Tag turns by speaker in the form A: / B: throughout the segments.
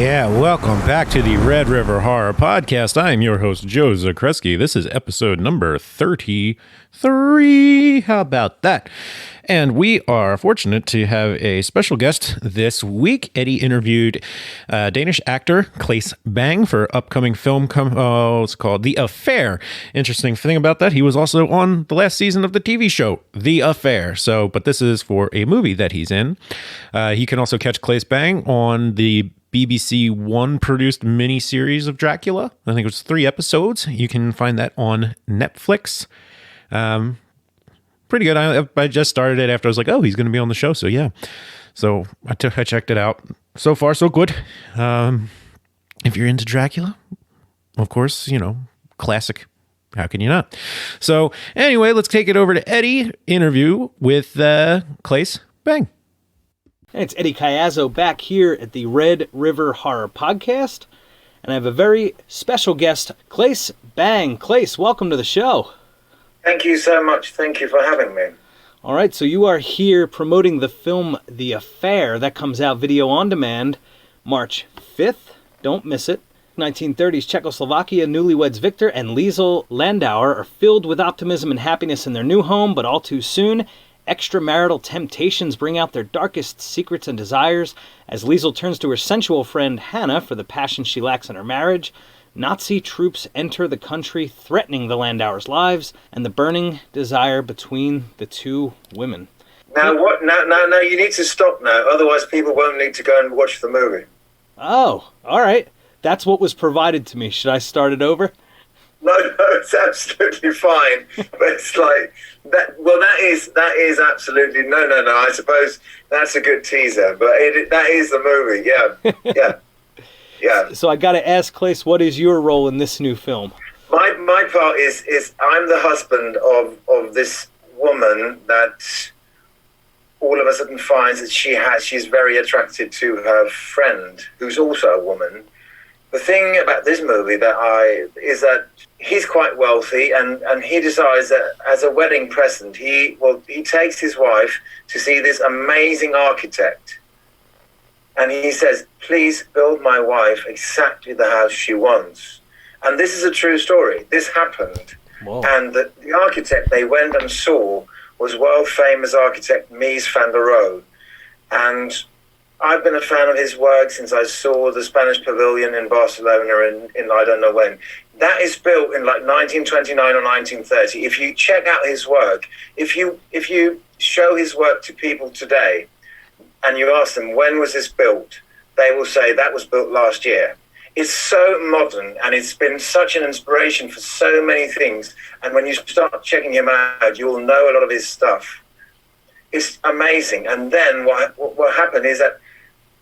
A: Yeah, welcome back to the Red River Horror Podcast. I am your host, Joe Zakreski. This is episode number 33. How about that? And we are fortunate to have a special guest this week. Eddie interviewed Danish actor Claes Bang for upcoming film, it's called The Affair. Interesting thing about that, he was also on the last season of the TV show, The Affair. But this is for a movie that he's in. You can also catch Claes Bang on the BBC One produced miniseries of Dracula. I think it was 3 episodes. You can find that on Netflix. Pretty good. I just started it after I was like, oh, he's going to be on the show. So yeah. So I checked it out. So far, so good. If you're into Dracula, of course, classic. How can you not? So anyway, let's take it over to Eddie interview with Claes Bang.
B: Hey, it's Eddie Cayazzo back here at the Red River Horror Podcast, and I have a very special guest, Claes Bang. Claes, welcome to the show.
C: Thank you so much. Thank you for having me.
B: All right, so you are here promoting the film The Affair. That comes out video on demand March 5th. Don't miss it. 1930s Czechoslovakia newlyweds Victor and Liesel Landauer are filled with optimism and happiness in their new home, but all too soon, extramarital temptations bring out their darkest secrets and desires. As Liesel turns to her sensual friend Hana for the passion she lacks in her marriage, Nazi troops enter the country, threatening the Landauers' lives and the burning desire between the two women.
C: Now, what? Now, you need to stop now, otherwise people won't need to go and watch the movie.
B: Oh, all right. That's what was provided to me. Should I start it over?
C: No, it's absolutely fine. But it's like that. Well, that is absolutely no. I suppose that's a good teaser, but that is the movie. Yeah.
B: So I got to ask, Claes, what is your role in this new film?
C: My part is I'm the husband of this woman that all of a sudden finds that she's very attracted to her friend, who's also a woman. The thing about this movie is that he's quite wealthy, and he decides that as a wedding present, he takes his wife to see this amazing architect. And he says, please build my wife exactly the house she wants. And this is a true story. This happened.
B: Whoa. And
C: the architect they went and saw was world-famous architect Mies van der Rohe. And I've been a fan of his work since I saw the Spanish Pavilion in Barcelona in I don't know when. That is built in like 1929 or 1930. If you check out his work, if you show his work to people today and you ask them, when was this built? They will say, that was built last year. It's so modern, and it's been such an inspiration for so many things. And when you start checking him out, you'll know a lot of his stuff. It's amazing. And then what happened is that,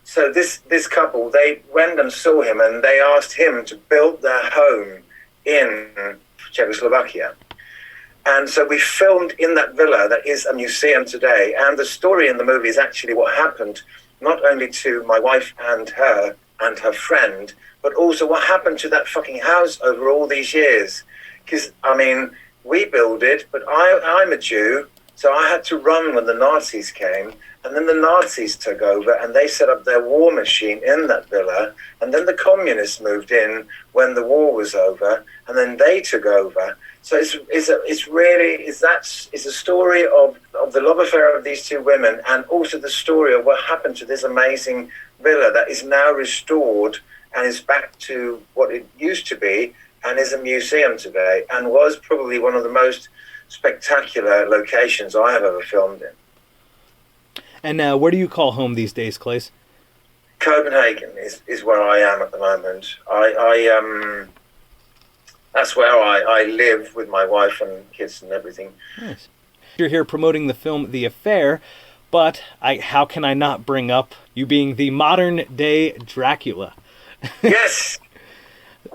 C: so this couple, they went and saw him, and they asked him to build their home in Czechoslovakia. And so we filmed in that villa that is a museum today. And the story in the movie is actually what happened not only to my wife and her friend, but also what happened to that fucking house over all these years. Because, we built it, but I'm a Jew, so I had to run when the Nazis came. And then the Nazis took over, and they set up their war machine in that villa. And then the communists moved in when the war was over, and then they took over. So it's a story of the love affair of these two women, and also the story of what happened to this amazing villa that is now restored and is back to what it used to be, and is a museum today, and was probably one of the most spectacular locations I have ever filmed in.
B: And where do you call home these days, Claes?
C: Copenhagen is where I am at the moment. That's where I live with my wife and kids and everything.
B: Nice. You're here promoting the film The Affair, but how can I not bring up you being the modern-day Dracula?
C: Yes.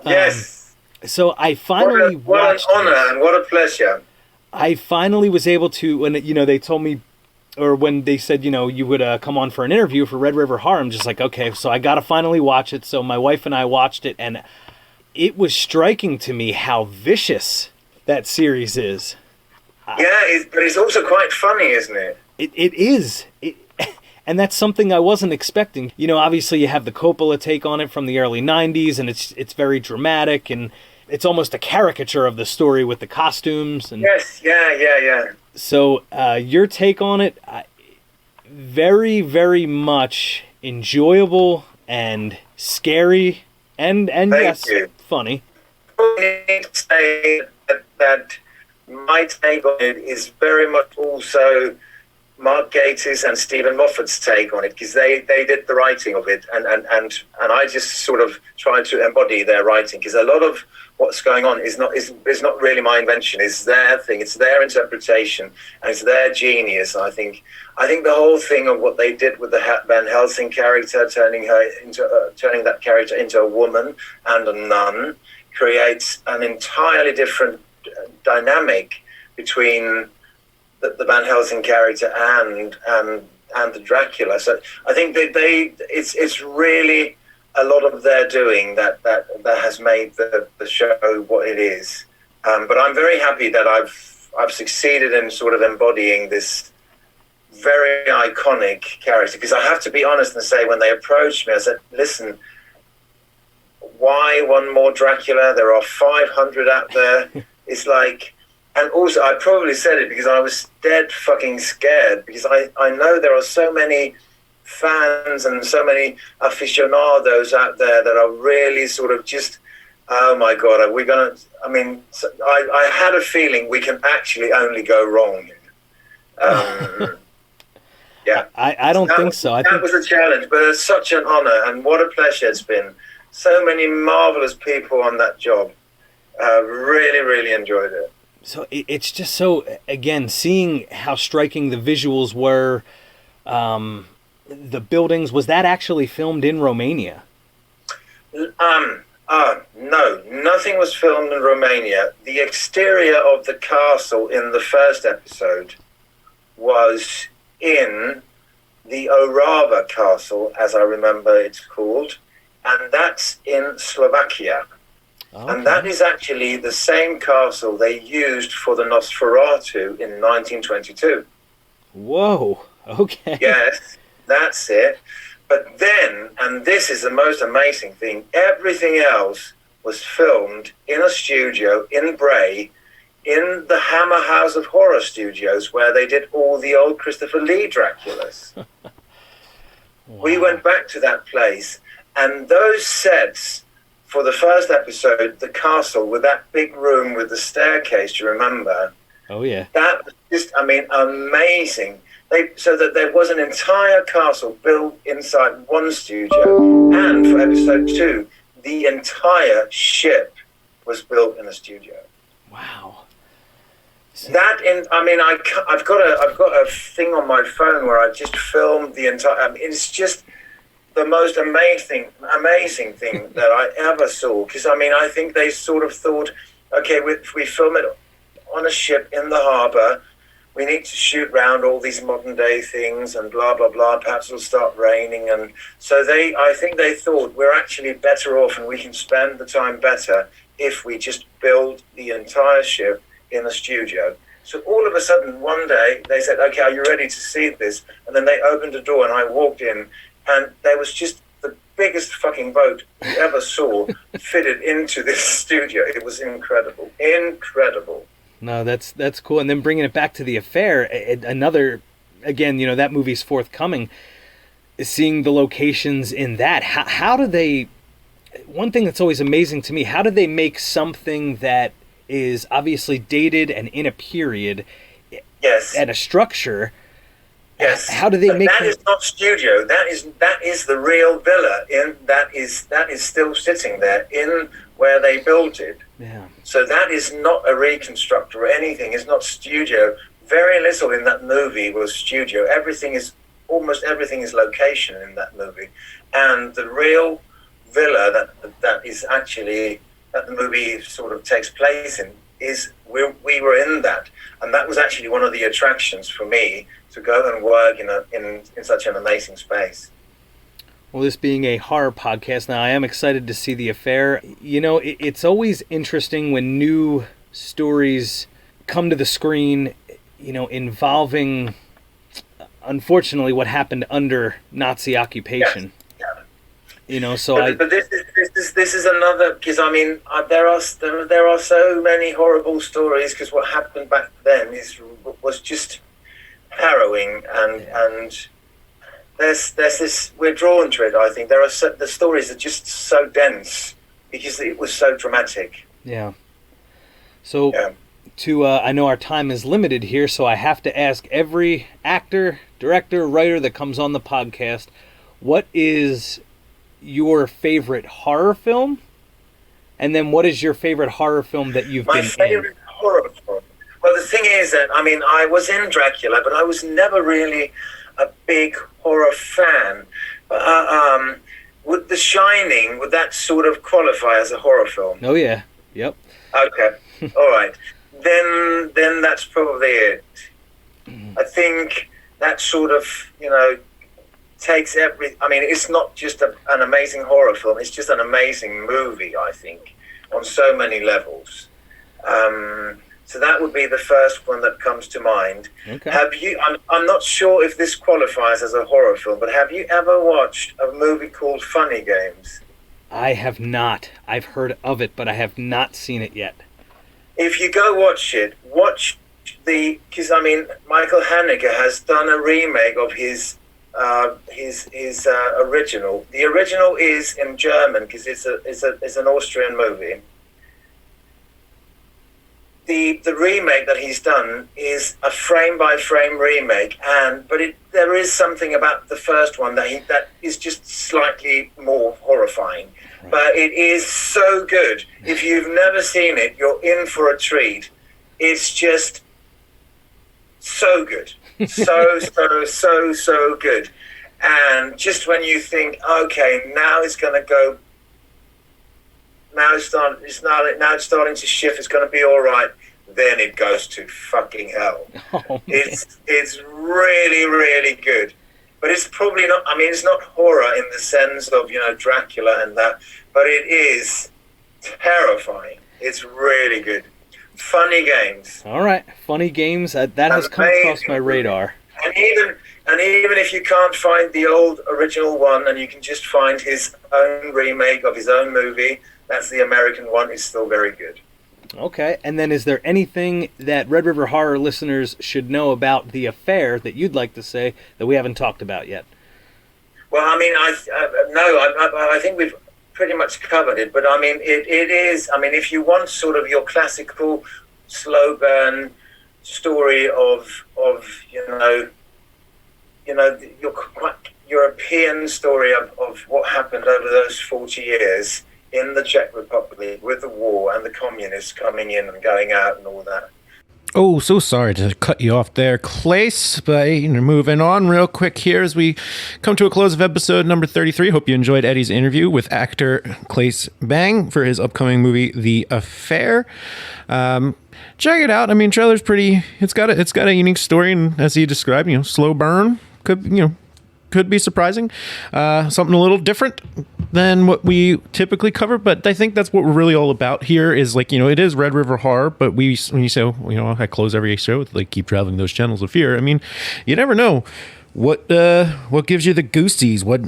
C: Yes.
B: So I finally watched
C: what an honor and what a pleasure.
B: I finally was able to, when they told me, or when they said, you would come on for an interview for Red River Horror, I'm just like, okay, so I got to finally watch it. So my wife and I watched it, and it was striking to me how vicious that series is.
C: Yeah, but it's also quite funny, isn't it?
B: It is. And that's something I wasn't expecting. You know, obviously you have the Coppola take on it from the early 90s, and it's very dramatic, and it's almost a caricature of the story with the costumes. And
C: yes, yeah.
B: so your take on it, very, very much enjoyable and scary, and yes, funny.
C: I need to say that my take on it is very much also Mark Gatiss and Stephen Moffat's take on it, because they did the writing of it, and I just sort of tried to embody their writing, because a lot of what's going on is not really my invention. It's their thing, it's their interpretation, and it's their genius. I think the whole thing of what they did with the Van Helsing character, turning that character into a woman and a nun, creates an entirely different dynamic between the Van Helsing character and the Dracula. So I think it's really a lot of their doing that has made the show what it is. But I'm very happy that I've succeeded in sort of embodying this very iconic character, because I have to be honest and say, when they approached me, I said, listen, why one more Dracula? There are 500 out there. It's like, and also I probably said it because I was dead fucking scared, because I know there are so many fans and so many aficionados out there that are really sort of just, oh my God, are we going to, I had a feeling we can actually only go wrong. Yeah.
B: I don't think so.
C: That was a challenge, but it's such an honor, and what a pleasure it's been. So many marvelous people on that job. Really, really enjoyed it.
B: So it's just so, again, seeing how striking the visuals were, the buildings, was that actually filmed in Romania?
C: No, nothing was filmed in Romania. The exterior of the castle in the first episode was in the Orava Castle, as I remember it's called, and that's in Slovakia. Okay. And that is actually the same castle they used for the Nosferatu in 1922.
B: Whoa, okay.
C: Yes, that's it. But then, and this is the most amazing thing, everything else was filmed in a studio in Bray, in the Hammer House of Horror Studios, where they did all the old Christopher Lee Draculas. Wow. We went back to that place, and those sets for the first episode, the castle with that big room with the staircase, you remember?
B: Oh, yeah.
C: That was just, amazing. So that there was an entire castle built inside one studio, and for episode 2, the entire ship was built in a studio.
B: Wow.
C: I've got a thing on my phone where I just filmed the entire. It's just the most amazing thing that I ever saw. Because I think they sort of thought, okay, we film it on a ship in the harbour. We need to shoot round all these modern day things and blah blah blah. Perhaps it'll start raining, and so I think they thought we're actually better off, and we can spend the time better if we just build the entire ship in a studio. So all of a sudden, one day, they said, okay, are you ready to see this? And then they opened the door, and I walked in, and there was just the biggest fucking boat you ever saw fitted into this studio. It was incredible.
B: No, that's cool. And then bringing it back to The Affair, another, again, that movie's forthcoming, seeing the locations in that. How do they, one thing that's always amazing to me, how do they make something that is obviously dated and in a period,
C: yes,
B: and a structure?
C: Yes.
B: How do they make
C: that? Is not studio. That is the real villa. That is still sitting there in where they built it.
B: Yeah.
C: So that is not a reconstruct or anything. It's not studio. Very little in that movie was studio. Almost everything is location in that movie. And the real villa that is actually, that the movie sort of takes place in, is we were in that. And that was actually one of the attractions for me, to go and work in such an amazing space.
B: Well, this being a horror podcast, now I am excited to see The Affair. It's always interesting when new stories come to the screen, involving unfortunately what happened under Nazi occupation.
C: Yeah.
B: You know, so
C: but this is another, because I mean there are so many horrible stories, because what happened back then was just harrowing, and there's this, we're drawn to it. I think the stories are just so dense because it was so dramatic.
B: Yeah. So I know our time is limited here, so I have to ask every actor, director, writer that comes on the podcast, what is your favorite horror film? And then what is your favorite horror film that you've been in?
C: My favorite horror film? Well, the thing is that, I mean, I was in Dracula, but I was never really a big horror fan. Would The Shining, would that sort of qualify as a horror film?
B: Oh, yeah. Yep.
C: Okay. All right. Then that's probably it. I think that sort of, you know, takes I mean, it's not just an amazing horror film, it's just an amazing movie, I think, on so many levels. So that would be the first one that comes to mind.
B: Okay.
C: I'm not sure if this qualifies as a horror film, but have you ever watched a movie called Funny Games?
B: I have not. I've heard of it, but I have not seen it yet.
C: If you go watch because I mean, Michael Haneke has done a remake of his original. The original is in German because it's an Austrian movie. The remake that he's done is a frame-by-frame remake, but there is something about the first one that is just slightly more horrifying. Right. But it is so good. If you've never seen it, you're in for a treat. It's just so good. So good. And just when you think, okay, now it's going to go, now it's starting to shift, it's going to be all right, then it goes to fucking hell.
B: Oh,
C: it's really, really good. But it's probably not, I mean, it's not horror in the sense of, you know, Dracula and that, but it is terrifying. It's really good. Funny Games.
B: All right, Funny Games. That has come across my radar.
C: And even if you can't find the old original one and you can just find his own remake of his own movie, that's the American one, is still very good.
B: Okay, and then is there anything that Red River Horror listeners should know about The Affair that you'd like to say that we haven't talked about yet?
C: Well, I mean, I think we've pretty much covered it, but I mean, it is, I mean, if you want sort of your classical slow burn story of your quite European story of what happened over those 40 years in the Czech Republic with the war and the communists coming in and going out and all that.
A: Oh, so sorry to cut you off there, Claes, but moving on real quick here as we come to a close of episode number 33. Hope you enjoyed Eddie's interview with actor Claes Bang for his upcoming movie, The Affair. Check it out. I mean, trailer's pretty, it's got a unique story, and as he described, slow burn, could be surprising. Something a little different than what we typically cover, but I think that's what we're really all about here is it is Red River Horror, but when you say, I close every show with keep traveling those channels of fear. I mean, you never know what gives you the goosies, what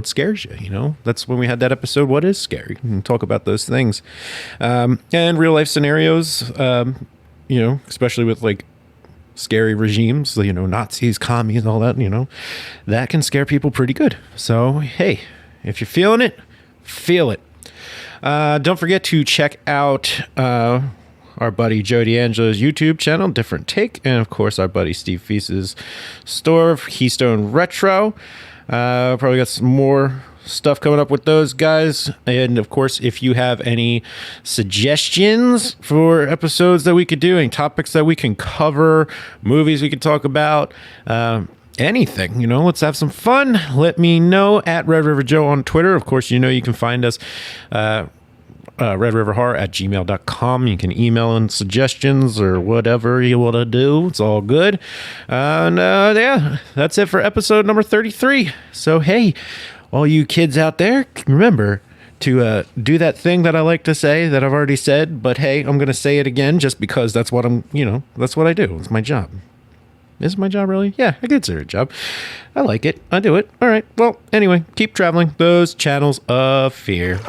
A: scares you, that's when we had that episode, What is Scary? And talk about those things. And real life scenarios, especially with scary regimes, Nazis, commies, all that, that can scare people pretty good. So, hey, if you're feeling it, feel it. Don't forget to check out our buddy Joe D'Angelo's YouTube channel, Different Take, and of course our buddy Steve Feast's store, Keystone Retro. Probably got some more stuff coming up with those guys. And of course, if you have any suggestions for episodes that we could do, any topics that we can cover, movies we could talk about, anything, let's have some fun. Let me know at Red River Joe on Twitter. Of course, you can find us redriverhorror@gmail.com. You can email in suggestions or whatever you want to do. It's all good. And yeah, that's it for episode number 33. So hey, all you kids out there, remember to do that thing that I like to say that I've already said, but hey, I'm going to say it again just because that's what that's what I do. It's my job. Is it my job, really? Yeah, I consider it a job. I like it. I do it. All right. Well, anyway, keep traveling those channels of fear.